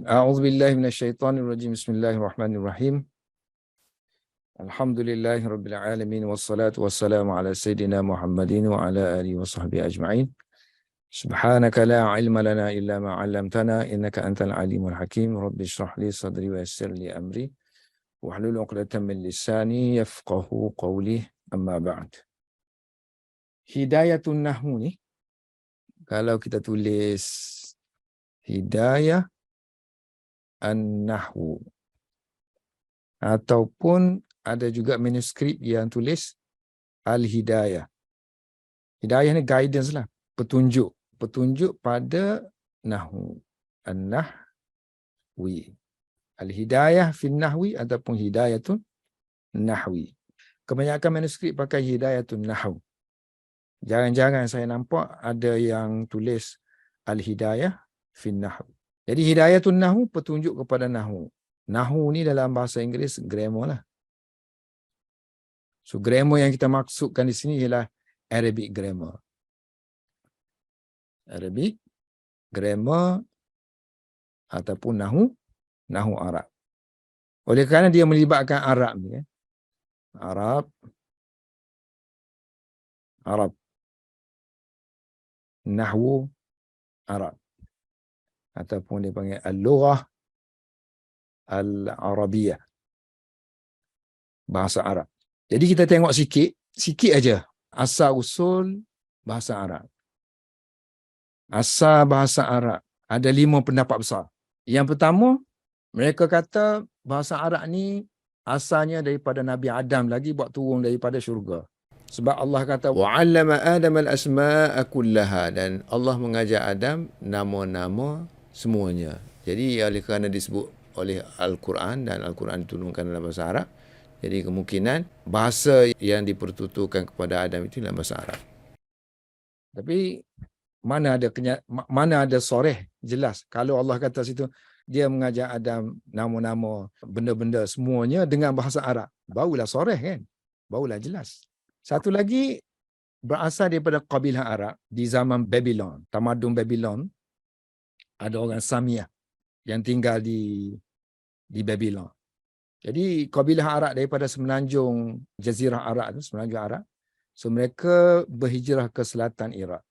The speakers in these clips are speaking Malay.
A'udzubillahi minasyaitonirrajim. Bismillahirrahmanirrahim. Alhamdulillahirabbil alamin wassalatu wassalamu ala sayidina Muhammadin wa ala alihi washabbihi ajma'in. Subhanaka la ilma lana illa ma 'allamtana innaka antal alimul hakim. Rabbi shrah li sadri wa yassir li amri wahlul 'uqdatam min lisani yafqahu qawli. Amma ba'd. Hidayatun nahwu ni, kalau kita tulis hidayah an-nahwu, ataupun ada juga manuskrip yang tulis al-hidayah. Hidayah ni guidance lah, petunjuk. Petunjuk pada nahwu. An-nahwi. Al-hidayah fin nahwi ataupun hidayatun nahwi. Kebanyakan manuskrip pakai hidayatun nahwu. Jarang-jarang saya nampak ada yang tulis al-hidayah fin nahwi. Jadi hidayatun nahwu, petunjuk kepada nahwu. Nahwu ni dalam bahasa Inggeris grammar lah. So grammar yang kita maksudkan di sini ialah Arabic grammar. Arabic grammar ataupun nahwu Arab. Oleh kerana dia melibatkan Arab ni, Arab. Nahwu Arab. Ataupun dia panggil al-lughah al-arabiyah. Bahasa Arab. Jadi kita tengok sikit aja asal usul bahasa Arab. Asal bahasa Arab ada 5 pendapat besar. Yang pertama, mereka kata bahasa Arab ni asalnya daripada Nabi Adam lagi buat turun daripada syurga. Sebab Allah kata wa 'allama Adam al-asma'a kullaha, dan Allah mengajar Adam nama-nama semuanya. Jadi oleh kerana disebut oleh Al-Quran dan Al-Quran diturunkan dalam bahasa Arab, jadi kemungkinan bahasa yang dipertuturkan kepada Adam itu dalam bahasa Arab. Tapi mana ada soreh jelas kalau Allah kata situ dia mengajar Adam nama-nama benda-benda semuanya dengan bahasa Arab, barulah soreh kan, barulah jelas. Satu lagi berasal daripada kabilah Arab di zaman Babylon, tamadun Babylon. Ada orang Samiyah yang tinggal di Babylon. Jadi kabilah Arab daripada semenanjung Jazirah Arab tu, semenanjung Arab. So mereka berhijrah ke selatan Iraq.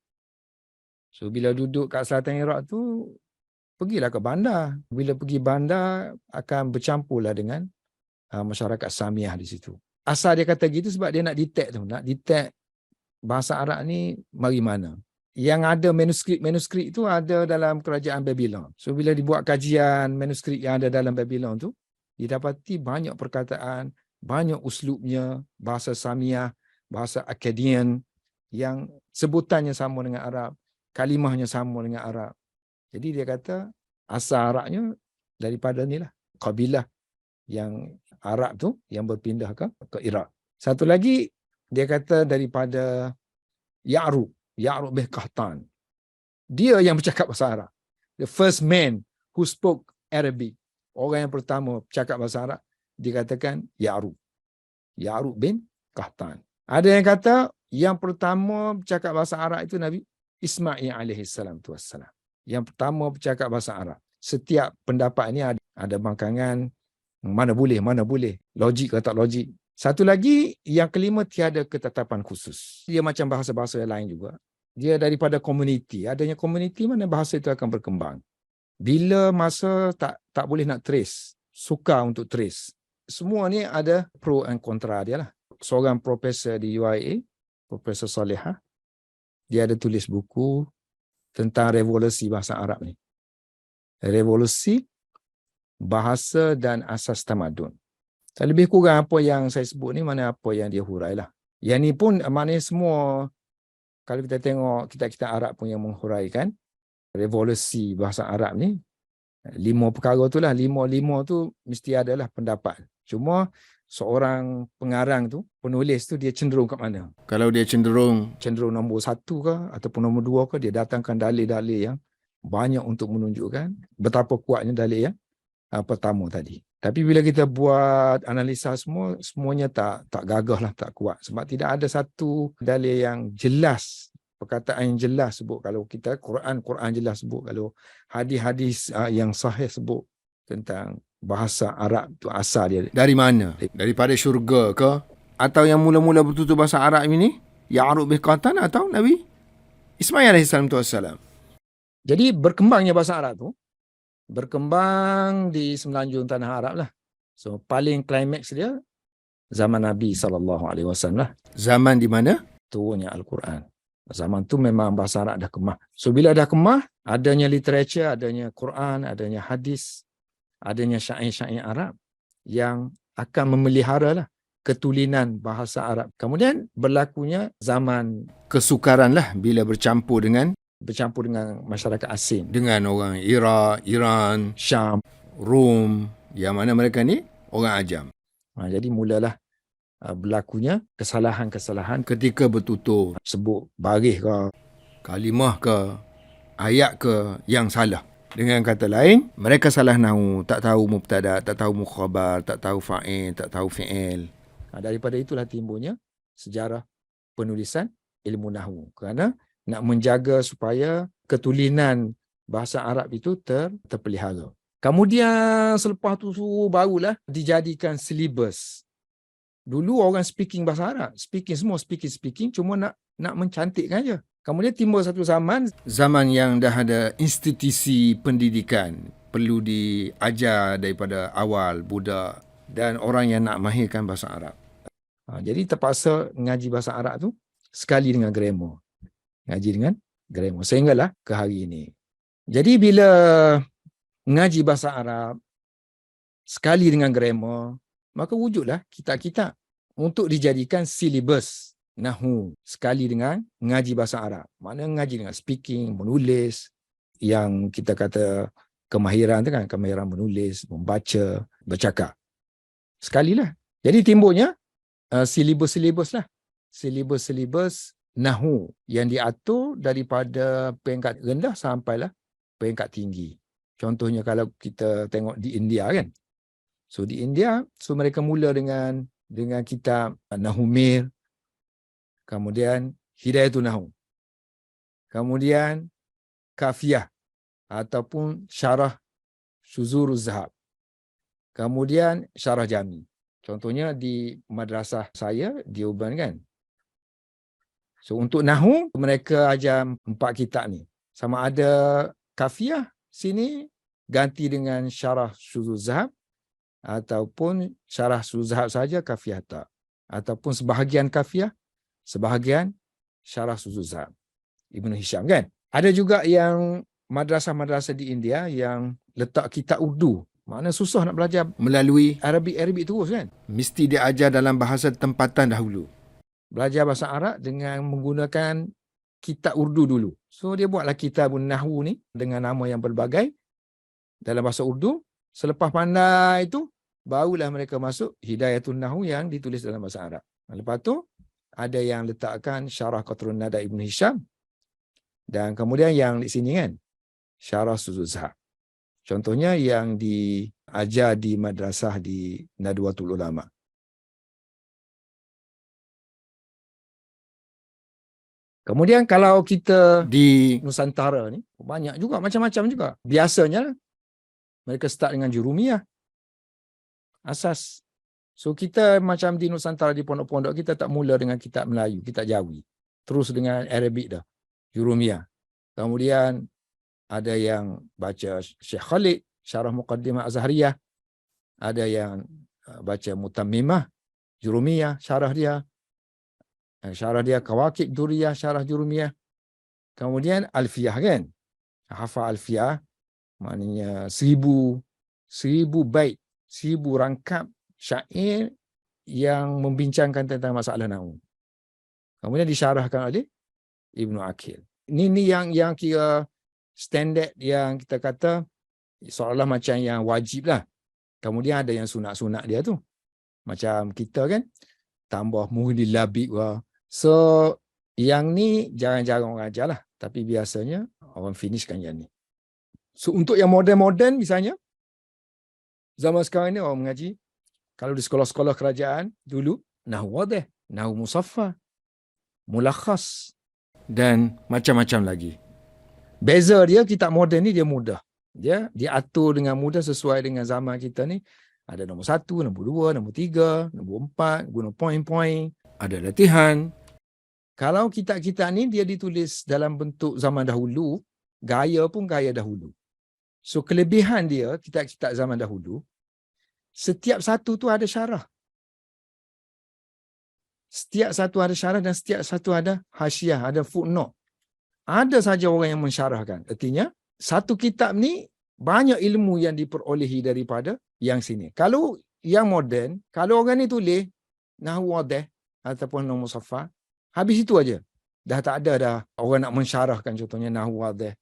So bila duduk kat selatan Iraq tu, pergilah ke bandar. Bila pergi bandar akan bercampurlah dengan masyarakat Samiyah di situ. Asal dia kata gitu sebab dia nak detect bahasa Arab ni mari mana. Yang ada manuskrip itu ada dalam kerajaan Babylon. So bila dibuat kajian manuskrip yang ada dalam Babylon tu, didapati banyak perkataan, banyak uslubnya, bahasa Samiyah, bahasa Akkadian yang sebutannya sama dengan Arab, kalimahnya sama dengan Arab. Jadi dia kata asal Arabnya daripada inilah, kabilah yang Arab tu yang berpindah ke Iraq. Satu lagi dia kata daripada Ya'rub bin Qahtan. Dia yang bercakap bahasa Arab. The first man who spoke Arabic. Orang yang pertama bercakap bahasa Arab dikatakan Ya'rub bin Qahtan. Ada yang kata yang pertama bercakap bahasa Arab itu Nabi Ismail alaihissalam. Yang pertama bercakap bahasa Arab. Setiap pendapat ini ada bangkangan mana boleh, logik atau tak logik. Satu lagi, yang kelima, tiada ketetapan khusus. Dia macam bahasa-bahasa yang lain juga. Dia daripada komuniti. Adanya komuniti mana bahasa itu akan berkembang. Bila masa tak boleh nak trace, sukar untuk trace. Semua ni ada pro and kontra dia lah. Seorang profesor di UIA, Profesor Salihah, dia ada tulis buku tentang revolusi bahasa Arab ni. Revolusi bahasa dan asas tamadun. Lebih kurang apa yang saya sebut ni, mana apa yang dia hurailah. Yang ni pun maknanya semua, kalau kita tengok kitab-kitab Arab pun yang menghuraikan revolusi bahasa Arab ni, 5 perkara tu lah, 5 tu mesti adalah pendapat. Cuma seorang pengarang tu, penulis tu, dia cenderung kat mana? Kalau dia cenderung nombor 1 ke ataupun nombor 2 ke, dia datangkan dalil-dalil yang banyak untuk menunjukkan betapa kuatnya dalil yang pertama tadi. Tapi bila kita buat analisa semuanya tak gagah lah, tak kuat. Sebab tidak ada satu dalil yang jelas perkataan yang jelas sebut. Kalau kita Quran jelas sebut. Kalau hadis-hadis yang sahih sebut tentang bahasa Arab tu asal dia. Dari mana? Daripada syurga ke? Atau yang mula-mula bertutur bahasa Arab ini? Ya'ruf bih qatan atau Nabi Ismail alaihissalam? Jadi berkembangnya bahasa Arab tu, berkembang di semenanjung tanah Arab lah. So paling climax dia zaman Nabi SAW lah. Zaman di mana? Turunnya Al-Quran. Zaman tu memang bahasa Arab dah kemah. So bila dah kemah, adanya literature, adanya Quran, adanya hadis, adanya syair-syair Arab yang akan memelihara lah ketulinan bahasa Arab. Kemudian berlakunya zaman Kesukaran lah bila bercampur dengan masyarakat asing. dengan orang Iraq, Iran, Syam. Rom, yang mana mereka ni orang ajam. Jadi mulalah berlakunya kesalahan-kesalahan Ketika bertutur, sebut baris ke, kalimah ke, ayat ke yang salah. Dengan kata lain, mereka salah nahu, tak tahu mubtada, tak tahu mukhabar, tak tahu fa'il, tak tahu fi'il. Daripada itulah timbulnya sejarah penulisan ilmu nahwu. Kerana nak menjaga supaya ketulinan bahasa Arab itu terpelihara. Kemudian selepas tu barulah dijadikan silibus. Dulu orang speaking bahasa Arab, speaking, cuma nak mencantikkan je. Kemudian timbul satu zaman yang dah ada institusi pendidikan, perlu diajar daripada awal budak dan orang yang nak mahirkan bahasa Arab. Jadi terpaksa ngaji bahasa Arab tu sekali dengan grammar. Sehinggalah ke hari ini. Jadi bila ngaji bahasa Arab sekali dengan grammar, maka wujudlah kitab-kitab untuk dijadikan silibus nahwu sekali dengan ngaji bahasa Arab. Maknanya ngaji dengan speaking, menulis, yang kita kata kemahiran tu kan, kemahiran menulis, membaca, bercakap. Sekalilah. Jadi timbulnya silibus-silibus lah. Silibus-silibus nahwu yang diatur daripada peringkat rendah sampailah peringkat tinggi. Contohnya kalau kita tengok di India kan. So di India, mereka mula dengan kitab Nahwu Mir, kemudian Hidayatul Nahwu, kemudian Kafiyah ataupun Syarah Syuzuruz Zahab, kemudian Syarah Jami. Contohnya di madrasah saya di Uban kan. So untuk Nahwu, mereka ajar 4 kitab ni. Sama ada Kafiyah sini ganti dengan Syarah Syuzuruz Zahab, ataupun Syarah Syuzuruz Zahab saja, Kafiyah tak. Ataupun sebahagian Kafiyah, sebahagian Syarah Syuzuruz Zahab. Ibnu Hisham kan. Ada juga yang madrasah-madrasah di India yang letak kitab Urdu. Mana susah nak belajar melalui Arabik terus kan. Mesti diajar dalam bahasa tempatan dahulu. Belajar bahasa Arab dengan menggunakan kitab Urdu dulu. So dia buatlah kitabun Nahwu ni dengan nama yang berbagai dalam bahasa Urdu. Selepas pandai itu, barulah mereka masuk Hidayatul Nahwu yang ditulis dalam bahasa Arab. Lepas tu, ada yang letakkan Syarah Qatrun Nada Ibn Hisham. Dan kemudian yang di sini kan, Syarah Syuzuruz Zahab. Contohnya yang diajar di madrasah di Nadwatul Ulama. Kemudian kalau kita di Nusantara ni, banyak juga, macam-macam juga. Biasanya, mereka start dengan Jurumiyah. Asas. So kita macam di Nusantara, di pondok-pondok, kita tak mula dengan kitab Melayu, kitab Jawi. Terus dengan Arabic dah. Jurumiyah. Kemudian ada yang baca Syekh Khalid, Syarah Muqaddimah Azhariyah. Ada yang baca Mutammimah, Jurumiyah, syarah dia. Syarah dia Kawakib Duriyah, Syarah Jurumiyah. Kemudian Alfiyah kan. Hafal Alfiyah. Maknanya 1000 bait, 1000 rangkap syair yang membincangkan tentang masalah nahwu. Kemudian disyarahkan oleh Ibnu Aqil. Ini yang kira standard yang kita kata seolah macam yang wajib lah. Kemudian ada yang sunat-sunat dia tu. Macam kita kan, tambah Muhyiddin Labib lah. So, yang ni jarang-jarang orang ajar lah. Tapi biasanya orang finishkan yang ni. So, untuk yang moden-moden misalnya, zaman sekarang ni orang mengaji, kalau di sekolah-sekolah kerajaan dulu, Nahwu Wadih, Nahwu Musaffa, Mulakhas. dan macam-macam lagi. Beza dia, kitab moden ni dia mudah. Dia diatur dengan mudah sesuai dengan zaman kita ni. Ada nombor 1, nombor 2, nombor 3, nombor 4, guna poin-poin. Ada latihan. Kalau kitab-kitab ni dia ditulis dalam bentuk zaman dahulu, gaya pun gaya dahulu. So kelebihan dia, kitab-kitab zaman dahulu, setiap satu tu ada syarah. Setiap satu ada syarah dan setiap satu ada hasyiah, ada footnote. Ada saja orang yang mensyarahkan. Artinya, satu kitab ni banyak ilmu yang diperolehi daripada yang sini. Kalau yang moden, kalau orang ni tulis nahwu wadih ataupun nahwu musaffah, habis itu aja. Dah tak ada dah orang nak mensyarahkan, contohnya nahwu wadih,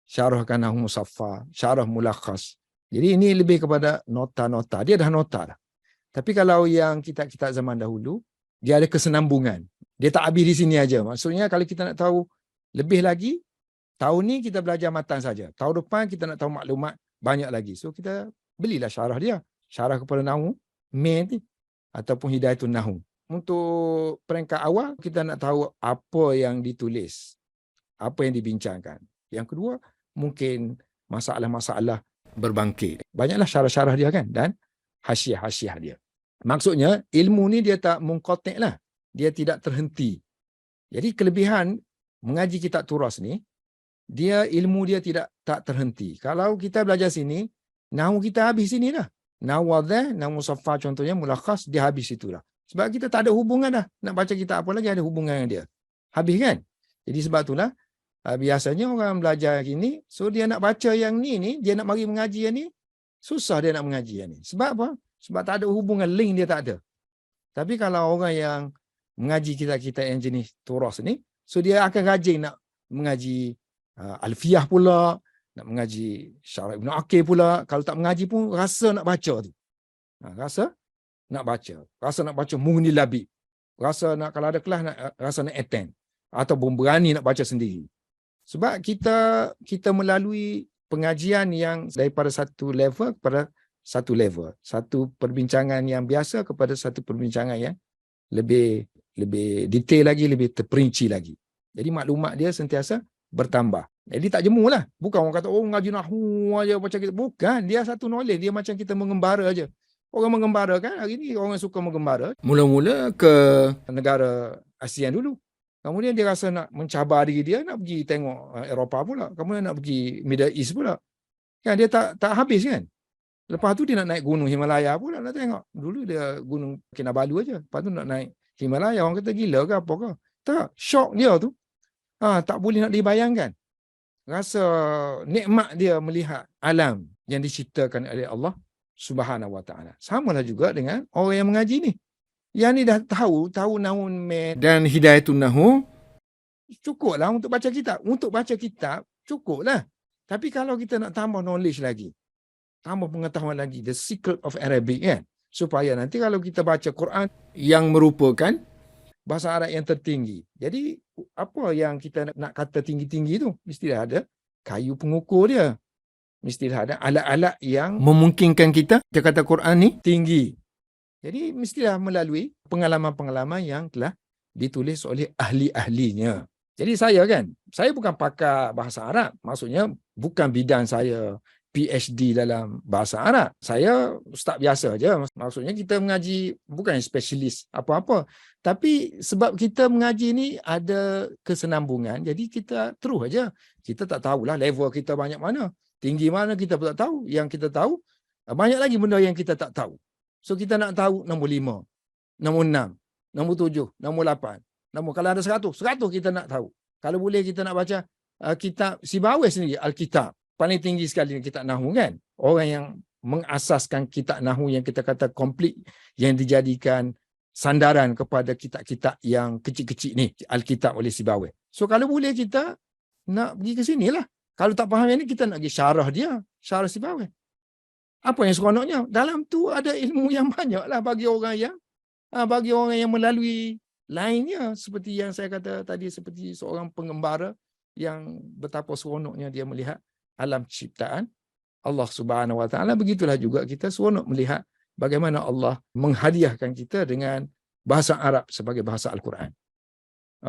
syarahkan nahwu musaffah, syarah mulakhas. Jadi ini lebih kepada nota-nota. Dia dah nota dah. Tapi kalau yang kitab-kitab zaman dahulu, dia ada kesenambungan. Dia tak habis di sini aja. Maksudnya kalau kita nak tahu lebih lagi, tahun ni kita belajar matan saja. Tahun depan kita nak tahu maklumat banyak lagi. So kita belilah syarah dia. Syarah kepada nahwu ni ataupun Hidayatun Nahwu. Untuk peringkat awal, kita nak tahu apa yang ditulis, apa yang dibincangkan. Yang kedua, mungkin masalah-masalah berbangkit. Banyaklah syarah-syarah dia kan, dan hasyiah-hasyiah dia. Maksudnya, ilmu ni dia tak mungqati' lah. Dia tidak terhenti. Jadi kelebihan mengaji kitab turas ni, dia ilmu dia tak terhenti. Kalau kita belajar sini, nahwu kita habis sini dah. Nahwu wadih, nahwu musaffah contohnya, mulakhas, dia habis itulah. Sebab kita tak ada hubungan dah. Nak baca kitab apa lagi ada hubungan dengan dia. Habis kan? Jadi sebab itulah, biasanya orang belajar ini, so dia nak baca yang ni, dia nak mari mengaji yang ni, susah dia nak mengaji yang ni. Sebab apa? Sebab tak ada hubungan, link dia tak ada. Tapi kalau orang yang mengaji kitab-kitab yang jenis turas ni, so dia akan rajin nak mengaji Alfiyah pula, nak mengaji Syarah Ibn Aqil pula. Kalau tak mengaji pun rasa nak baca tu. Rasa nak baca. Rasa nak baca Mughni Labib. Rasa nak, kalau ada kelas, rasa nak attend. Atau berani nak baca sendiri. Sebab kita melalui pengajian yang daripada satu level kepada satu level. Satu perbincangan yang biasa kepada satu perbincangan yang lebih detail lagi, lebih terperinci lagi. Jadi maklumat dia sentiasa bertambah. Jadi tak jemu lah. Bukan orang kata, ngaji nahwu aja baca kita. Bukan. Dia satu knowledge. Dia macam kita mengembara aja. Orang mengembara kan, hari ni orang suka mengembara. Mula-mula ke negara ASEAN dulu. Kemudian dia rasa nak mencabar diri dia, nak pergi tengok Eropah pula. Kemudian nak pergi Middle East pula. Kan dia tak habis kan. Lepas tu dia nak naik gunung Himalaya pula nak tengok. Dulu dia gunung Kinabalu aja. Lepas tu nak naik Himalaya. Orang kata gila ke apa ke? Tak, shock dia tu. Tak boleh nak dibayangkan. Rasa nikmat dia melihat alam yang diciptakan oleh Allah Subhanahu Wa Taala. Samalah juga dengan orang yang mengaji ni. Yang ni dah tahu nahwu dan Hidayatun Nahwu, cukuplah untuk baca kitab. Untuk baca kitab cukuplah. Tapi kalau kita nak tambah knowledge lagi, tambah pengetahuan lagi, the secret of Arabic kan, supaya nanti kalau kita baca Quran yang merupakan bahasa Arab yang tertinggi. Jadi apa yang kita nak kata tinggi-tinggi tu, mestilah ada kayu pengukur dia. Mestilah ada alat-alat yang memungkinkan kita kata Quran ni tinggi. Jadi mestilah melalui pengalaman-pengalaman yang telah ditulis oleh ahli-ahlinya. Jadi saya bukan pakar bahasa Arab. Maksudnya bukan bidang saya PhD dalam bahasa Arab. Saya ustaz biasa aja. Maksudnya kita mengaji bukan spesialis apa-apa. Tapi sebab kita mengaji ni ada kesenambungan, jadi kita terus aja. Kita tak tahulah level kita banyak mana. Tinggi mana kita pun tak tahu. Yang kita tahu, banyak lagi benda yang kita tak tahu. So kita nak tahu nombor 5, nombor 6, nombor 7, nombor 8. Kalau ada 100 kita nak tahu. Kalau boleh kita nak baca kitab Sibawayh sendiri, Alkitab. Paling tinggi sekali kitab Nahwu kan. Orang yang mengasaskan kitab Nahwu yang kita kata komplit, yang dijadikan sandaran kepada kitab-kitab yang kecil-kecil ni, Alkitab oleh Sibawayh. So kalau boleh kita nak pergi ke sinilah. Kalau tak faham yang ni, kita nak pergi syarah dia, syarah Sibawayh. Apa yang seronoknya? Dalam tu ada ilmu yang banyak lah bagi orang yang melalui lainnya. Seperti yang saya kata tadi, seperti seorang pengembara yang betapa seronoknya dia melihat alam ciptaan Allah Subhanahu Wa Taala. Begitulah juga kita seronok melihat bagaimana Allah menghadiahkan kita dengan bahasa Arab sebagai bahasa Al-Quran.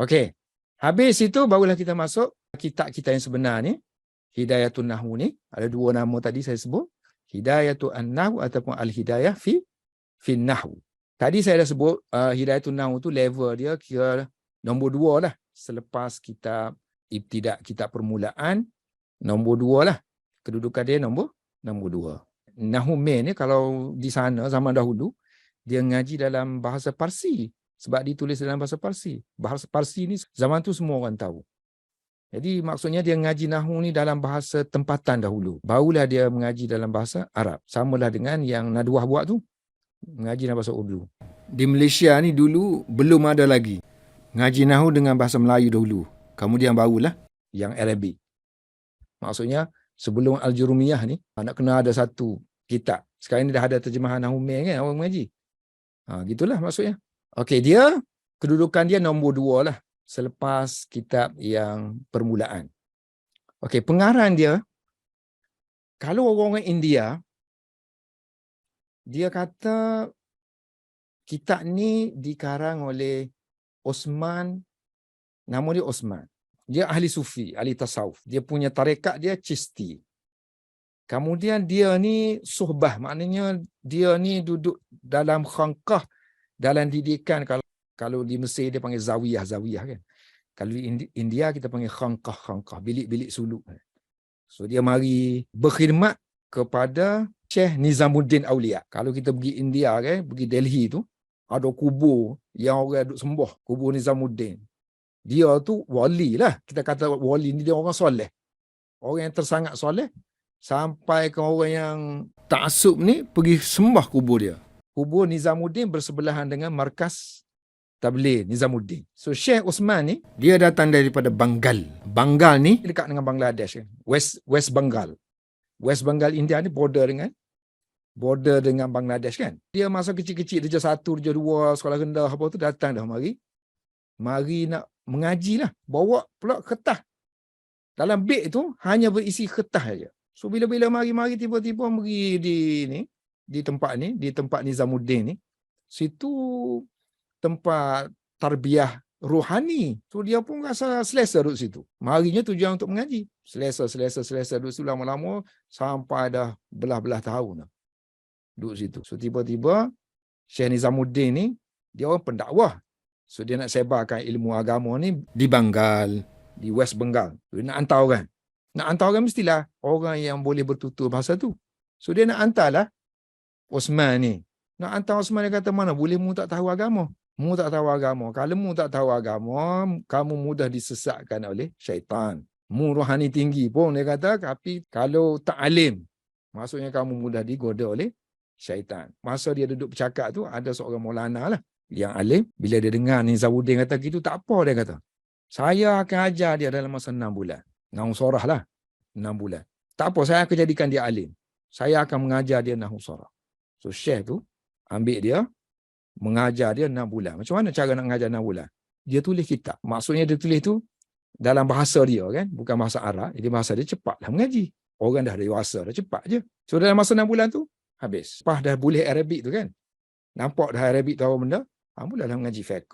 Okey. Habis itu barulah kita masuk kitab kita yang sebenar ni, Hidayatun Nahwu ni. Ada dua nama tadi saya sebut. Hidayatun Nahwu ataupun Al-Hidayah fi Nahwu. Tadi saya dah sebut Hidayatun Nahwu tu level dia kira nombor 2 lah. Selepas kitab Ibtidak, kitab permulaan, nombor 2 lah. Kedudukan dia nombor 2. Nahwu main ni kalau di sana zaman dahulu, dia ngaji dalam bahasa Parsi. Sebab ditulis dalam bahasa Parsi. Bahasa Parsi ni zaman tu semua orang tahu. Jadi maksudnya dia ngaji Nahwu ni dalam bahasa tempatan dahulu. Barulah dia mengaji dalam bahasa Arab. Samalah dengan yang Nadwah buat tu. Mengaji dalam bahasa Urdu. Di Malaysia ni dulu belum ada lagi ngaji Nahwu dengan bahasa Melayu dahulu. Kemudian barulah yang Arabic. Maksudnya sebelum Al-Jurumiyah ni, nak kena ada satu kitab. Sekarang ni dah ada terjemahan Nahwu main kan, orang mengaji. Gitulah maksudnya. Okey, dia kedudukan dia nombor 2 lah selepas kitab yang permulaan. Okey, pengarang dia, kalau orang-orang India, dia kata kitab ni dikarang oleh Osman, nama dia Osman. Dia ahli sufi, ahli tasawuf. Dia punya tarekat dia Chisti. Kemudian dia ni suhbah, maknanya dia ni duduk dalam khanqah, dalam didikan. Kalau di Mesir dia panggil zawiyah kan. Kalau di India kita panggil khanqah, bilik-bilik suluk. So dia mari berkhidmat kepada Syekh Nizamuddin Aulia. Kalau kita pergi India kan, pergi Delhi tu, ada kubur yang orang duduk sembah, kubur Nizamuddin. Dia tu wali lah. Kita kata wali ni dia orang soleh. Orang yang tersangat soleh, sampai ke orang yang taksub ni pergi sembah kubur dia. Kubur Nizamuddin bersebelahan dengan markas Tabligh Nizamuddin. So Syekh Osman ni, dia datang daripada Bengal. Bengal ni dekat dengan Bangladesh kan. West Bengal. West Bengal India ni border dengan Bangladesh kan. Dia masa kecil-kecil, Darjah 1, Darjah 2, sekolah rendah apa tu, datang dah mari nak mengaji lah. Bawa pula kertas. Dalam beg tu hanya berisi kertas saja. So bila-bila mari tiba-tiba pergi di tempat Nizamuddin ni, situ tempat tarbiyah rohani. So dia pun rasa selesa duduk situ. Marinya tujuan untuk mengaji. Selesa duduk situ lama-lama sampai dah belah-belah tahun dah duduk situ. So tiba-tiba Syekh Nizamuddin ni dia orang pendakwah. So dia nak sebarkan ilmu agama ni di Bengal, di West Bengal. Dia nak hantar orang. Nak hantar orang mestilah orang yang boleh bertutur bahasa tu. So dia nak hantarlah Osman ni. Nak hantar Osman, dia kata, mana boleh mu tak tahu agama. Mu tak tahu agama. Kalau mu tak tahu agama, kamu mudah disesatkan oleh syaitan. Mu rohani tinggi pun, dia kata, tapi kalau tak alim, maksudnya kamu mudah digoda oleh syaitan. Masa dia duduk bercakap tu, ada seorang Maulana lah yang alim. Bila dia dengar Nizamuddin kata gitu, tak apa dia kata. Saya akan ajar dia dalam masa 6 bulan. Nahwu sorah lah. 6 bulan. Tak apa, saya akan jadikan dia alim. Saya akan mengajar dia nahwu sorah. So Syekh tu ambil dia, mengajar dia 6 bulan. Macam mana cara nak mengajar 6 bulan? Dia tulis kitab. Maksudnya dia tulis tu dalam bahasa dia kan, bukan bahasa Arab. Jadi bahasa dia cepatlah mengaji. Orang dah dewasa, dah cepat je. So dalam masa 6 bulan tu, habis. Lepas dah boleh Arabic tu kan. Nampak dah Arabic tu apa benda? Mulalah mengaji fiqh.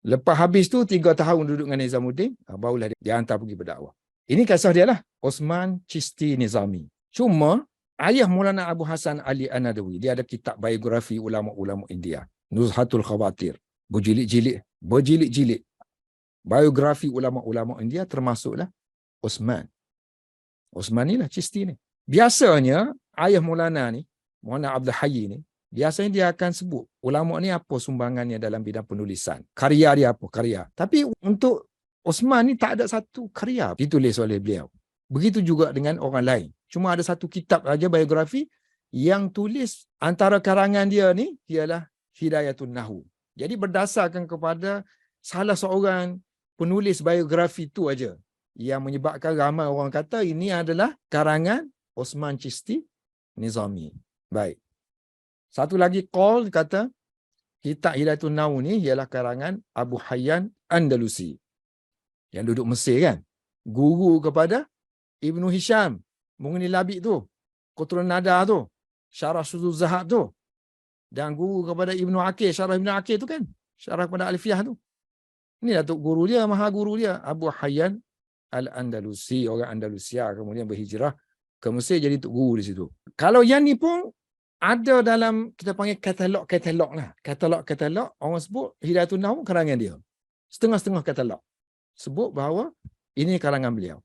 Lepas habis tu 3 tahun duduk dengan Nizamuddin, barulah dia hantar pergi berdakwah. Ini kisah dia lah. Osman Chisti Nizami. Cuma ayah Maulana Abu Hasan Ali An-Nadawi, dia ada kitab biografi ulama-ulama India. Nuzhatul Khawatir. Berjilid-jilid. Biografi ulama-ulama India termasuklah Osman. Osman ni lah Chisti ni. Biasanya ayah Maulana ni, Maulana Abdul Hayy ni, biasanya dia akan sebut ulama ni apa sumbangannya dalam bidang penulisan. Karya dia apa? Karya. Tapi untuk Osman ni tak ada satu karya ditulis oleh beliau. Begitu juga dengan orang lain. Cuma ada satu kitab saja biografi yang tulis antara karangan dia ni ialah Hidayatun Nahwu. Jadi berdasarkan kepada salah seorang penulis biografi tu aja yang menyebabkan ramai orang kata ini adalah karangan Osman Chisti Nizami. Baik. Satu lagi qaul kata kitab Hidayatun Nahwu ni ialah karangan Abu Hayyan Andalusi yang duduk Mesir kan. Guru kepada Ibnu Hisham mengenai Labib tu, Qutrun Nada tu, Syarah Syuzul Zahab tu, dan guru kepada Ibnu Aqil, Syarah Ibnu Aqil tu kan, Syarah kepada Alfiyah tu. Ini datuk guru dia, maha guru dia, Abu Hayyan Al-Andalusi, orang Andalusia, kemudian berhijrah ke Mesir jadi tok guru di situ. Kalau yang ni pun ada dalam, kita panggil katalog lah. Katalog orang sebut Hidayatun Nahwu karangan dia. Setengah-setengah katalog sebut bahawa ini karangan beliau.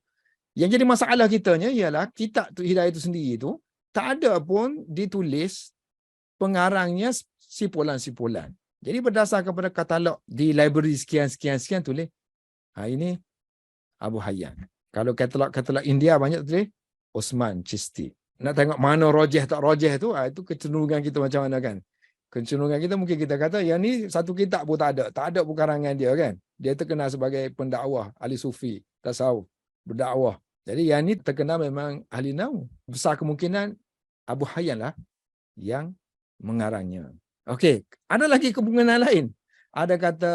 Yang jadi masalah kitanya ialah kitab tu Hidayah itu sendiri tu tak ada pun ditulis pengarangnya sipulan-sipulan. Jadi berdasarkan kepada katalog di library sekian tulis ini Abu Hayyan. Kalau katalog India banyak tulis Osman Chisti. Nak tengok mana rojeh tak rojeh tu, itu kecenderungan kita macam mana kan. Kecenderungan kita mungkin kita kata yang ni satu kitab pun tak ada pun karangan dia kan. Dia terkenal sebagai pendakwah, ahli sufi, tasawuf, berdakwah. Jadi yang ni terkenal memang ahli nahwu. Besar kemungkinan Abu Hayyan lah yang mengarangnya. Okey, ada lagi kemungkinan lain. Ada kata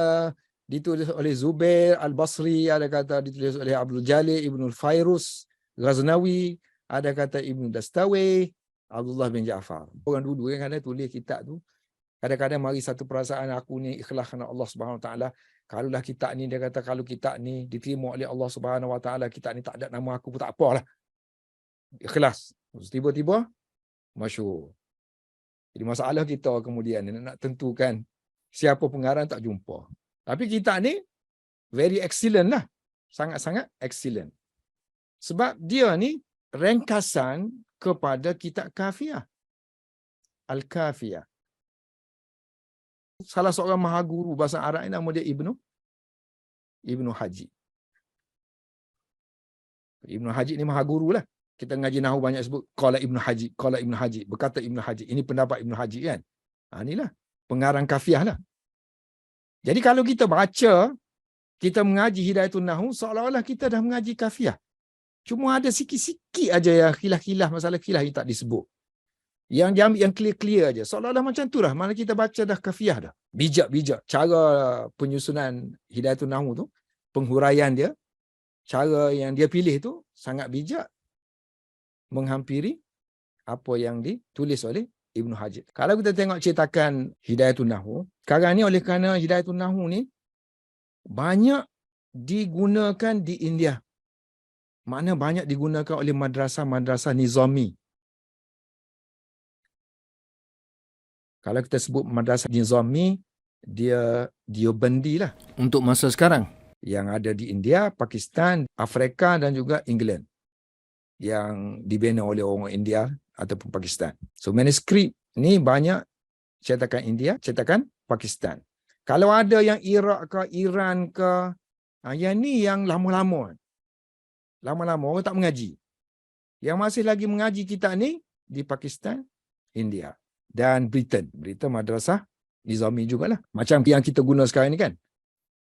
ditulis oleh Zubair Al-Basri, ada kata ditulis oleh Abdul Jalil Ibnul Fairuz Ghaznawi, ada kata Ibnu Dastawi, Abdullah bin Ja'far. Orang dulu yang kadang tulis kitab tu, kadang-kadang mari satu perasaan aku ni ikhlas kerana Allah Subhanahu Wa Taala. Kalaulah kitab ni, dia kata kalau kitab ni diterima oleh Allah Subhanahu Wa Taala, kitab ni tak ada nama aku pun tak apalah. Ikhlas. Tiba-tiba masyhur. Jadi masalah kita kemudian nak tentukan siapa pengarang tak jumpa. Tapi kitab ni very excellent lah. Sangat-sangat excellent. Sebab dia ni ringkasan kepada kitab Kafiyah. Al-Kafiyah. Salah seorang maha guru bahasa Arab ni nama dia Ibnu Haji. Ibnu Haji ni maha guru lah. Kita ngaji nahwu banyak sebut qala Ibnu Haji, berkata Ibnu Haji. Ini pendapat Ibnu Haji kan. Inilah pengarang Kafiyah lah. Jadi kalau kita baca, kita mengaji Hidayatun Nahwu, seolah-olah kita dah mengaji Kafiyah. Cuma ada sikit-sikit aja yang khilaf-khilaf, masalah khilaf yang tak disebut. Yang diambil yang clear-clear aja. Seolah-olah macam tu lah. Mana kita baca dah Kafiyah dah. Bijak-bijak. Cara penyusunan Hidayatun Nahwu tu, penghuraian dia, cara yang dia pilih tu sangat bijak, menghampiri apa yang ditulis oleh Ibnu Hajar. Kalau kita tengok cetakan Hidayatun Nahwu, sekarang ni oleh kerana Hidayatun Nahwu ni banyak digunakan di India. Makna banyak digunakan oleh madrasah-madrasah nizami. Kalau kita sebut madrasah nizami, dia Deobandi lah. Untuk masa sekarang. Yang ada di India, Pakistan, Afrika dan juga England. Yang dibina oleh orang India ataupun Pakistan. So manuskrip ni banyak cetakan India, cetakan Pakistan. Kalau ada yang Iraq ke, Iran ke, yang ni yang lama-lama. Lama-lama orang tak mengaji. Yang masih lagi mengaji kitab ni di Pakistan, India dan Britain. Britain madrasah nizami jugalah. Macam yang kita guna sekarang ni kan.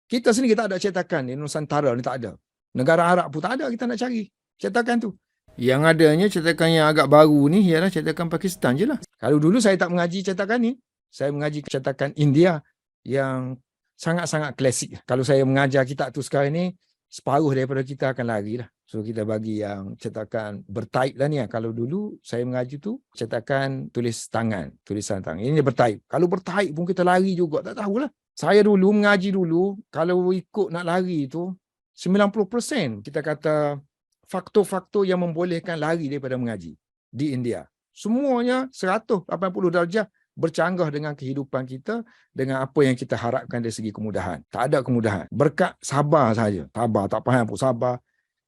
Kita sendiri tak ada cetakan di Nusantara ni, tak ada. Negara Arab pun tak ada, kita nak cari cetakan tu. Yang adanya cetakan yang agak baru ni ialah cetakan Pakistan je lah. Kalau dulu saya tak mengaji cetakan ni, saya mengaji cetakan India yang sangat-sangat klasik. Kalau saya mengajar kitab tu sekarang ni, separuh daripada kita akan lari lah. So kita bagi yang cetakan bertaib lah ni. Kalau dulu saya mengaji tu, cetakan tulisan tangan. Ini bertaib. Kalau bertaib pun kita lari juga, tak tahulah. Saya dulu mengaji dulu, kalau ikut nak lari tu, 90% kita kata faktor-faktor yang membolehkan lari daripada mengaji di India. Semuanya 180 darjah bercanggah dengan kehidupan kita, dengan apa yang kita harapkan dari segi kemudahan. Tak ada kemudahan. Berkat sabar saja. Sabar, tak faham pun sabar.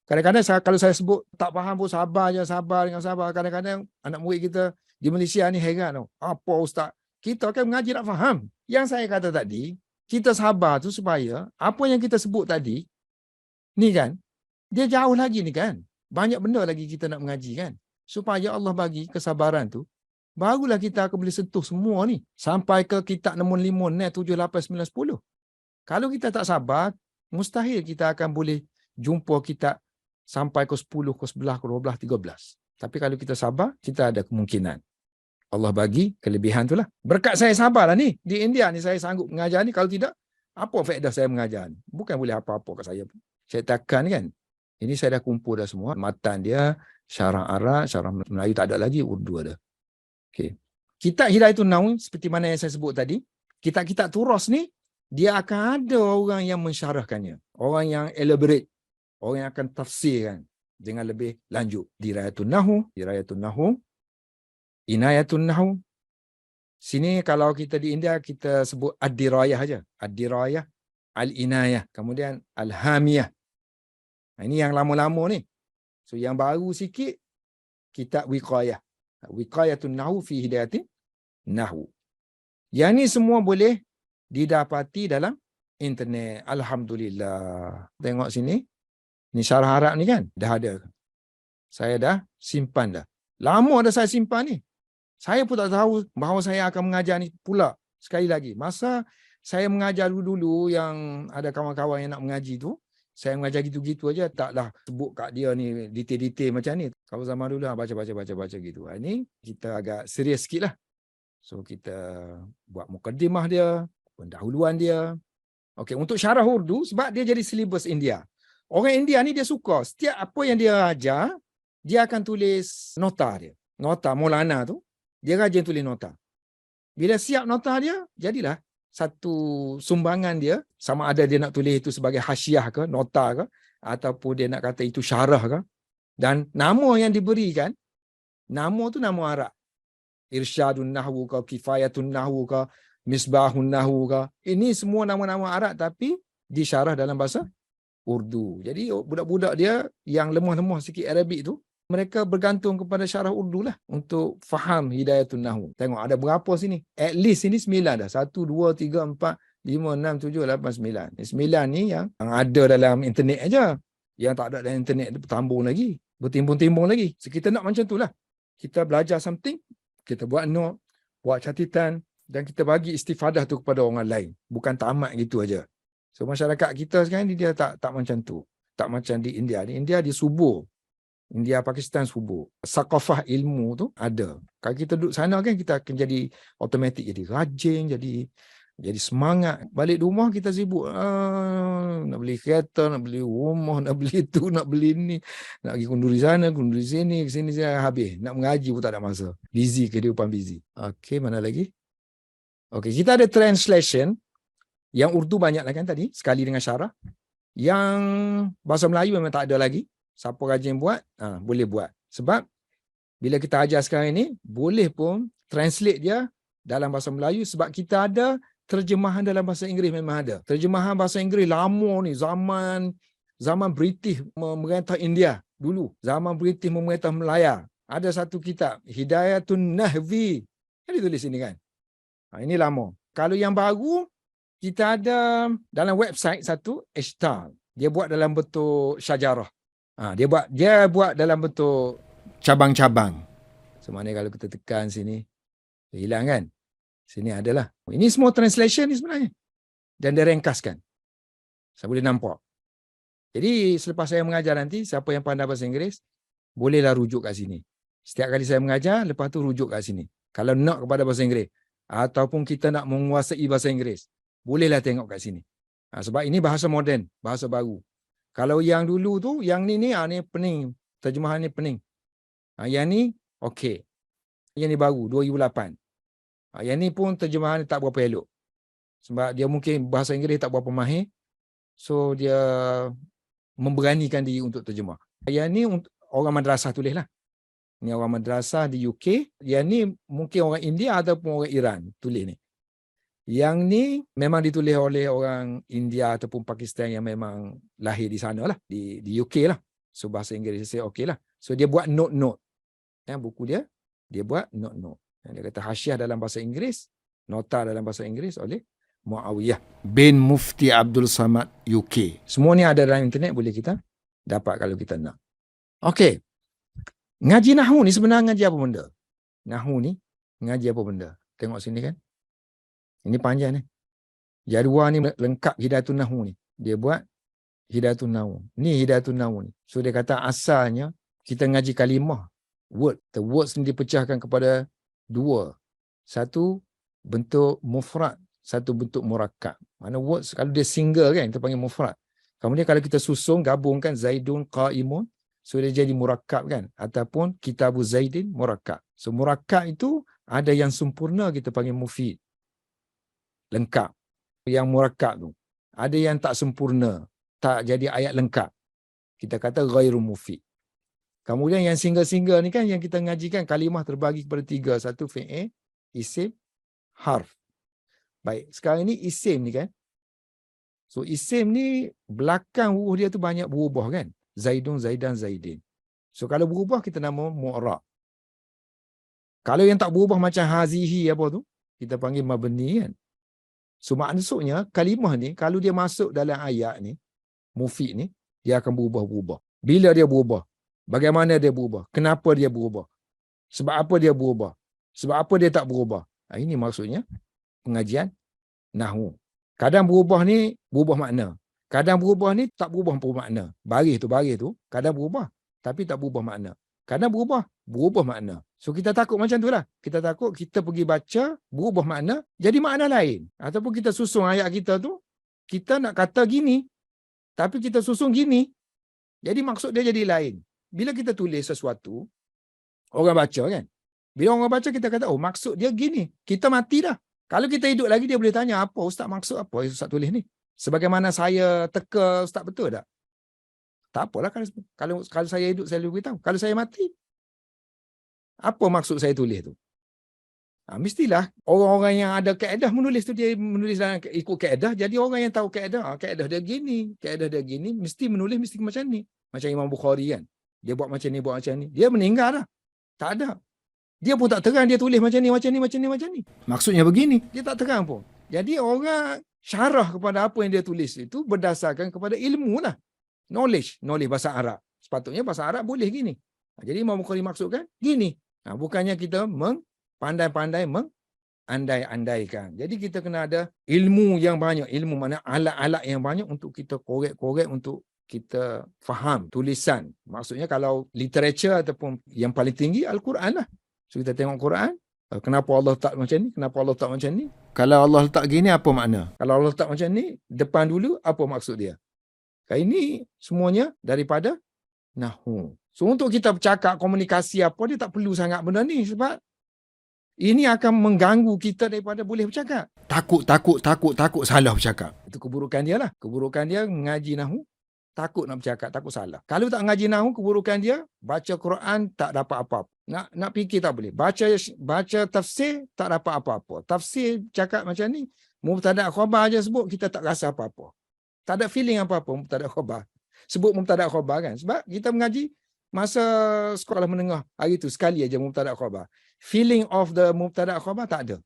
Kadang-kadang kalau saya sebut tak faham pun sabar je, sabar dengan sabar. Kadang-kadang anak murid kita di Malaysia ni heran tau. Apa ustaz? Kita akan mengaji nak faham. Yang saya kata tadi, kita sabar tu supaya apa yang kita sebut tadi, ni kan, dia jauh lagi ni kan. Banyak benda lagi kita nak mengaji kan. Supaya Allah bagi kesabaran tu, barulah kita akan boleh sentuh semua ni. Sampai ke kitab nombor 5, 7, 8, 9, 10. Kalau kita tak sabar, mustahil kita akan boleh jumpa kitab sampai ke 10, ke 11, ke 12, 13. Tapi kalau kita sabar, kita ada kemungkinan. Allah bagi kelebihan tu lah. Berkat saya sabarlah ni. Di India ni saya sanggup mengajar ni. Kalau tidak, apa faedah saya mengajar ni? Bukan boleh apa-apa kat saya pun. Cetakan kan. Ini saya dah kumpul dah semua. Matan dia, syarah Arab, syarah Melayu tak ada lagi, Urdu ada. Okay. Kitab Hidayatun Nahwu, seperti mana yang saya sebut tadi, kitab-kitab turas ni, dia akan ada orang yang mensyarahkannya, orang yang elaborate, orang yang akan tafsirkan dengan lebih lanjut. Dirayatun Nahu, Inayatun Nahu. Sini kalau kita di India, kita sebut Ad-Dirayah aja. Ad-Dirayah, Al-Inayah, kemudian Al-Hamiyah. Ini yang lama-lama ni. So yang baru sikit, kitab Wiqayah. Wiqayatun Nahu fi Hidayatin Nahu. Yang ni semua boleh didapati dalam internet. Alhamdulillah. Tengok sini. Ni syarah Arab ni kan? Dah ada. Saya dah simpan dah. Lama dah saya simpan ni. Saya pun tak tahu bahawa saya akan mengajar ni pula. Sekali lagi. Masa saya mengajar dulu-dulu yang ada kawan-kawan yang nak mengaji tu, saya mengajar gitu-gitu aja, taklah sebut kat dia ni detail-detail macam ni. Kalau zaman dulu baca gitu. Ini kita agak serius sikit lah. So kita buat mukaddimah dia, pendahuluan dia. Okey, untuk syarah Urdu, sebab dia jadi silibus India. Orang India ni dia suka. Setiap apa yang dia ajar, dia akan tulis nota dia. Nota Maulana tu, dia rajin tulis nota. Bila siap nota dia, jadilah satu sumbangan dia, sama ada dia nak tulis itu sebagai hasyiah ke, nota ke, ataupun dia nak kata itu syarah ke. Dan nama yang diberikan, nama tu nama Arab. Irsyadun Nahwu ke, Kifayatun Nahwu ke, Misbahun Nahwu ke. Ini semua nama-nama Arab tapi disyarah dalam bahasa Urdu. Jadi budak-budak dia yang lemah-lemah sikit Arabik tu, mereka bergantung kepada syarah Urdu lah untuk faham Hidayatun Nahwu. Tengok ada berapa sini? At least ini 9 dah. 1, 2, 3, 4, 5, 6, 7, 8, 9. 9 ni yang ada dalam internet aja. Yang tak ada dalam internet bertambung lagi. Bertimbung-timbung lagi. So, kita nak macam tu lah. Kita belajar something, kita buat note, buat catatan, dan kita bagi istifadah tu kepada orang lain. Bukan tamat gitu aja. So masyarakat kita sekarang ni dia tak macam tu. Tak macam di India. Di India dia subur. India, Pakistan subur. Sakafah ilmu tu ada. Kalau kita duduk sana kan kita akan jadi automatik jadi rajin, jadi semangat. Balik rumah kita sibuk. Nak beli kereta, nak beli rumah, nak beli tu, nak beli ni. Nak pergi kunduri sana, kunduri sini, ke sini habis. Nak mengaji pun tak ada masa. Busy, kehidupan busy. Okey, mana lagi? Okey, kita ada translation. Yang Urdu banyak lah kan tadi, sekali dengan syarah. Yang bahasa Melayu memang tak ada lagi. Siapa rajin buat, boleh buat. Sebab bila kita ajar sekarang ini, boleh pun translate dia dalam bahasa Melayu sebab kita ada terjemahan dalam bahasa Inggeris memang ada. Terjemahan bahasa Inggeris lama ni, zaman British memerintah India dulu. Zaman British memerintah Melaya. Ada satu kitab, Hidayatun Nahwi. Kan ditulis sini kan? Ini lama. Kalau yang baru, kita ada dalam website satu, Ishtal. Dia buat dalam bentuk syajarah. Dia buat dalam bentuk cabang-cabang. Sebenarnya kalau kita tekan sini, hilang kan? Sini adalah. Ini semua translation ni sebenarnya. Dan dia ringkaskan. Saya boleh nampak. Jadi selepas saya mengajar nanti, siapa yang pandai bahasa Inggeris, bolehlah rujuk kat sini. Setiap kali saya mengajar, lepas tu rujuk kat sini. Kalau nak kepada bahasa Inggeris, ataupun kita nak menguasai bahasa Inggeris, bolehlah tengok kat sini. Sebab ini bahasa moden, bahasa baru. Kalau yang dulu tu, yang ni pening. Terjemahan ni pening. Yang ni, okey. Yang ni baru, 2008. Yang ni pun terjemahan tak berapa elok. Sebab dia mungkin bahasa Inggeris tak berapa mahir. So, dia memberanikan diri untuk terjemah. Yang ni orang madrasah tulis lah. Ni orang madrasah di UK. Yang ni mungkin orang India ataupun orang Iran tulis ni. Yang ni memang ditulis oleh orang India ataupun Pakistan yang memang lahir di sana lah. Di UK lah. So bahasa Inggeris saya okey lah. So dia buat note-note. Buku dia buat note-note. Dia kata hasyiah dalam bahasa Inggeris, nota dalam bahasa Inggeris oleh Muawiyah bin Mufti Abdul Samad UK. Semua ni ada dalam internet, boleh kita dapat kalau kita nak. Okey. Ngaji Nahwu ni sebenarnya ngaji apa benda? Nahwu ni ngaji apa benda? Tengok sini kan. Ini panjang ni. Jadual ni lengkap Hidayatun Nahwu ni. Dia buat Hidayatun Nahwu. Ni Hidayatun Nahwu ni. So dia kata asalnya kita ngaji kalimah. Word. The words ni dipecahkan kepada dua. Satu bentuk mufrad. Satu bentuk murakkab. Mana words kalau dia single kan kita panggil mufrad. Kemudian kalau kita susun gabungkan Zaidun Qaimun. So dia jadi murakkab kan. Ataupun Kitabu Zaidin murakkab. So murakkab itu ada yang sempurna kita panggil mufid. Lengkap. yang murakkab tu. Ada yang tak sempurna, tak jadi ayat lengkap. Kita kata ghairu mufid. Kemudian yang single-single ni kan yang kita ngajikan kalimah terbagi kepada 3. Satu fi'il, isim, harf. Baik, sekarang ni isim ni kan. So isim ni belakang huruf dia tu banyak berubah kan. Zaidun, Zaidan, Zaidin. So kalau berubah kita nama mu'rab. Kalau yang tak berubah macam hazihi apa tu, kita panggil mabni kan. So maksudnya kalimah ni kalau dia masuk dalam ayat ni, mufid ni, dia akan berubah-berubah. Bila dia berubah? Bagaimana dia berubah? Kenapa dia berubah? Sebab apa dia berubah? Sebab apa dia tak berubah? Ini maksudnya pengajian nahwu. Kadang berubah ni berubah makna. Kadang berubah ni tak berubah pun makna. Baris tu kadang berubah tapi tak berubah makna. Kadang berubah makna. So kita takut macam tu lah. Kita takut kita pergi baca, berubah makna, jadi makna lain. Ataupun kita susun ayat kita tu, kita nak kata gini, tapi kita susun gini, jadi maksud dia jadi lain. Bila kita tulis sesuatu, orang baca kan. Bila orang baca kita kata, oh maksud dia gini. Kita mati dah. Kalau kita hidup lagi, dia boleh tanya, apa Ustaz maksud apa Ustaz tulis ni? Sebagaimana saya teka Ustaz betul tak? Tak apalah kalau saya hidup, saya boleh beritahu. Kalau saya mati, apa maksud saya tulis tu? Mestilah orang-orang yang ada kaedah menulis tu, dia menulis dalam ikut kaedah. Jadi orang yang tahu kaedah, kaedah dia gini, mesti menulis mesti macam ni. Macam Imam Bukhari kan. Dia buat macam ni. Dia meninggal dah. Tak ada. Dia pun tak terang dia tulis macam ni. Maksudnya begini. Dia tak terang pun. Jadi orang syarah kepada apa yang dia tulis itu berdasarkan kepada ilmu lah. Knowledge bahasa Arab. Sepatutnya bahasa Arab boleh gini. Jadi Imam Bukhari maksudkan gini. Bukannya kita pandai-pandai mengandai-andaikan. Jadi kita kena ada ilmu yang banyak. Ilmu mana alat-alat yang banyak untuk kita korek-korek, untuk kita faham tulisan. Maksudnya kalau literature ataupun yang paling tinggi Al-Quran lah. So kita tengok Quran, kenapa Allah tak macam ni? Kenapa Allah tak macam ni? Kalau Allah letak gini apa makna? Kalau Allah tak macam ni, depan dulu apa maksud dia? Ini semuanya daripada nahwu. So untuk kita bercakap komunikasi apa, dia tak perlu sangat benda ni sebab ini akan mengganggu kita daripada boleh bercakap. Takut salah bercakap. Itu keburukan dia lah. Keburukan dia mengaji nahwu, takut nak bercakap, takut salah. Kalau tak mengaji nahwu, keburukan dia baca Quran tak dapat apa-apa. Nak fikir tak boleh. Baca tafsir tak dapat apa-apa. Tafsir cakap macam ni, mubtada' khabar je sebut, kita tak rasa apa-apa. Tak ada feeling apa-apa mubtada' khabar. Sebut mubtada' khabar kan. Sebab kita mengaji masa sekolah menengah hari tu sekali aja mubtada' khabar. Feeling of the mubtada' khabar tak ada.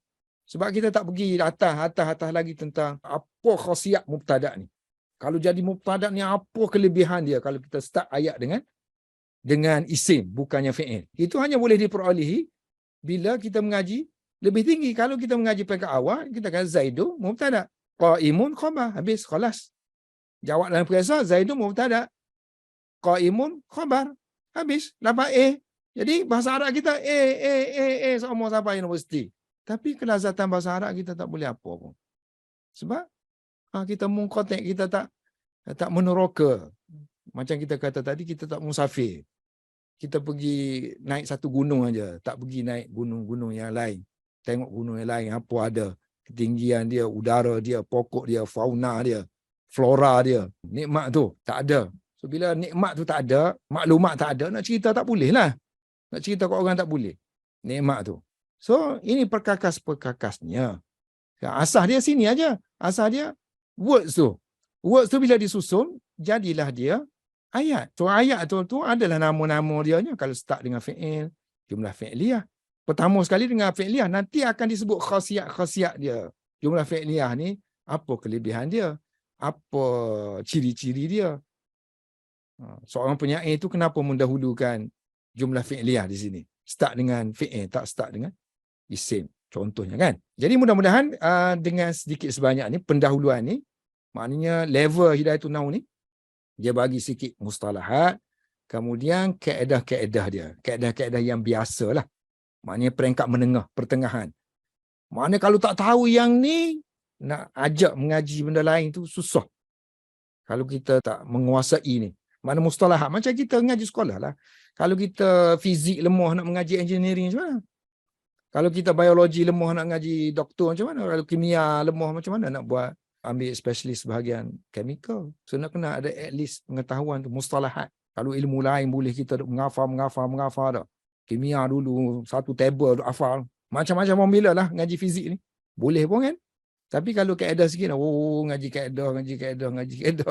Sebab kita tak pergi atas lagi tentang apa khasiat mubtada' ni. Kalau jadi mubtada' ni apa kelebihan dia kalau kita start ayat dengan isim bukannya fi'il. Itu hanya boleh diperolehi bila kita mengaji lebih tinggi. Kalau kita mengaji peringkat awal, kita kata Zaidu mubtada', qaimun khabar, habis khalas. Jawab dalam periksa Zaidu mubtada', qaimun khabar, habis. Dapat A. Jadi bahasa Arab kita semua sampai universiti. Tapi kelazatan bahasa Arab kita tak boleh apa pun. Sebab kita mengkotek, kita tak meneroka. Macam kita kata tadi, kita tak musafir. Kita pergi naik satu gunung aja, tak pergi naik gunung-gunung yang lain. Tengok gunung yang lain, apa ada ketinggian dia, udara dia, pokok dia, fauna dia, flora dia. Nikmat tu tak ada. So bila nikmat tu tak ada, maklumat tak ada, nak cerita tak boleh lah. Nak cerita kat orang tak boleh. Nikmat tu. So ini perkakas-perkakasnya. Asas dia sini aja. Asas dia words tu. Words tu bila disusun, jadilah dia ayat. So ayat tu adalah nama-nama dia. Kalau start dengan fi'il, jumlah fi'liyah. Pertama sekali dengan fi'liyah, nanti akan disebut khasiat-khasiat dia. Jumlah fi'liyah ni, apa kelebihan dia? Apa ciri-ciri dia? Seorang penyair tu kenapa mendahulukan jumlah fi'liyah di sini? Start dengan fi'il, tak start dengan isim. Contohnya kan. Jadi mudah-mudahan dengan sedikit sebanyak ni, pendahuluan ni, maknanya level Hidayatul Nahwu ni, dia bagi sikit mustalahat, kemudian kaedah-kaedah dia. Kaedah-kaedah yang biasa lah. Maknanya peringkat menengah, pertengahan. Maknanya kalau tak tahu yang ni, nak ajak mengaji benda lain tu susah. Kalau kita tak menguasai ni. Mana mustalahat. Macam kita mengaji sekolah lah. Kalau kita fizik lemah nak mengaji engineering macam mana? Kalau kita biologi lemah nak mengaji doktor macam mana? Kalau kimia lemah macam mana nak buat ambil specialist bahagian chemical. So nak kena ada at least pengetahuan tu, mustalahat. Kalau ilmu lain boleh kita menghafal dah. Kimia dulu, satu table duk hafal. Macam-macam formula lah ngaji fizik ni. Boleh pun kan? Tapi kalau kaedah sikit, ngaji kaedah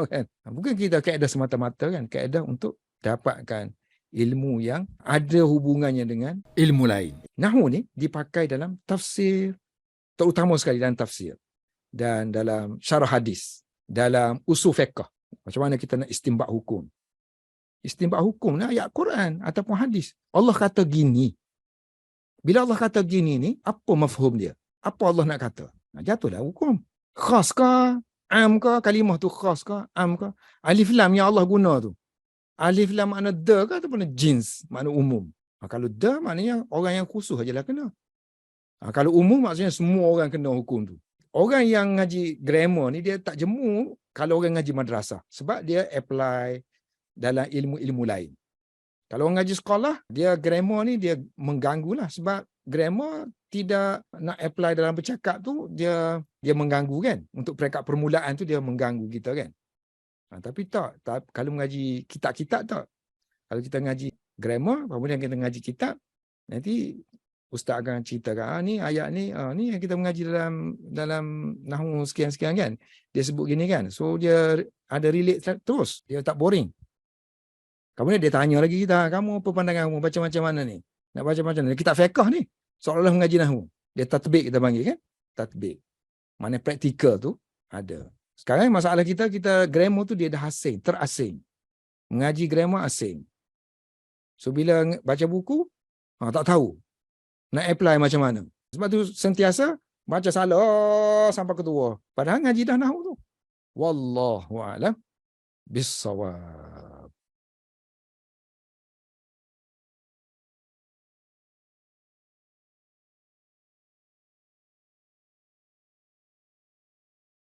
kan. Bukan kita kaedah semata-mata kan. Kaedah untuk dapatkan ilmu yang ada hubungannya dengan Ilmu lain. Nahwu ni dipakai dalam tafsir, terutama sekali dalam tafsir. Dan dalam syarah hadis. Dalam usul fiqh. Macam mana kita nak istinbat hukum. Istinbat hukum ni ayat Quran ataupun hadis. Allah kata gini. Bila Allah kata gini ni, apa mafhum dia? Apa Allah nak kata? Jatuhlah hukum. Khas ke? Am ke? Kalimah tu khas ke? Am ke? Alif lam yang Allah guna tu. Alif lam makna the ke ataupun jins, makna umum. Kalau the maknanya orang yang khusus ajalah kena. Kalau umum maksudnya semua orang kena hukum tu. Orang yang ngaji grammar ni dia tak jemu kalau orang ngaji madrasah. Sebab dia apply dalam ilmu-ilmu lain. Kalau orang ngaji sekolah, dia grammar ni dia mengganggulah. Sebab grammar tidak nak apply dalam bercakap tu, dia mengganggu kan. Untuk peringkat permulaan tu dia mengganggu kita kan. Tapi tak, kalau mengaji kitab-kitab tak. Kalau kita ngaji grammar, kemudian kita ngaji kitab, nanti ustaz akan ceritakan, ni ayat ni, ni yang kita mengaji dalam nahwu sekian-sekian kan. Dia sebut gini kan. So dia ada relate terus. Dia tak boring. Kemudian dia tanya lagi kita, kamu apa pandangan kamu baca macam mana ni? Nak baca macam mana? Kitab fiqh ni. Seolah-olah mengaji nahwu. Dia tatbik kita panggil kan? Tatbik. Mana praktikal tu ada. Sekarang masalah kita grammar tu dia dah asing, terasing. Mengaji grammar asing. So bila baca buku, tak tahu. Nak apply macam mana. Sebab tu sentiasa baca salah sampai ketua. Padahal ngaji dah nahwu tu. Wallahu a'lam bissawab.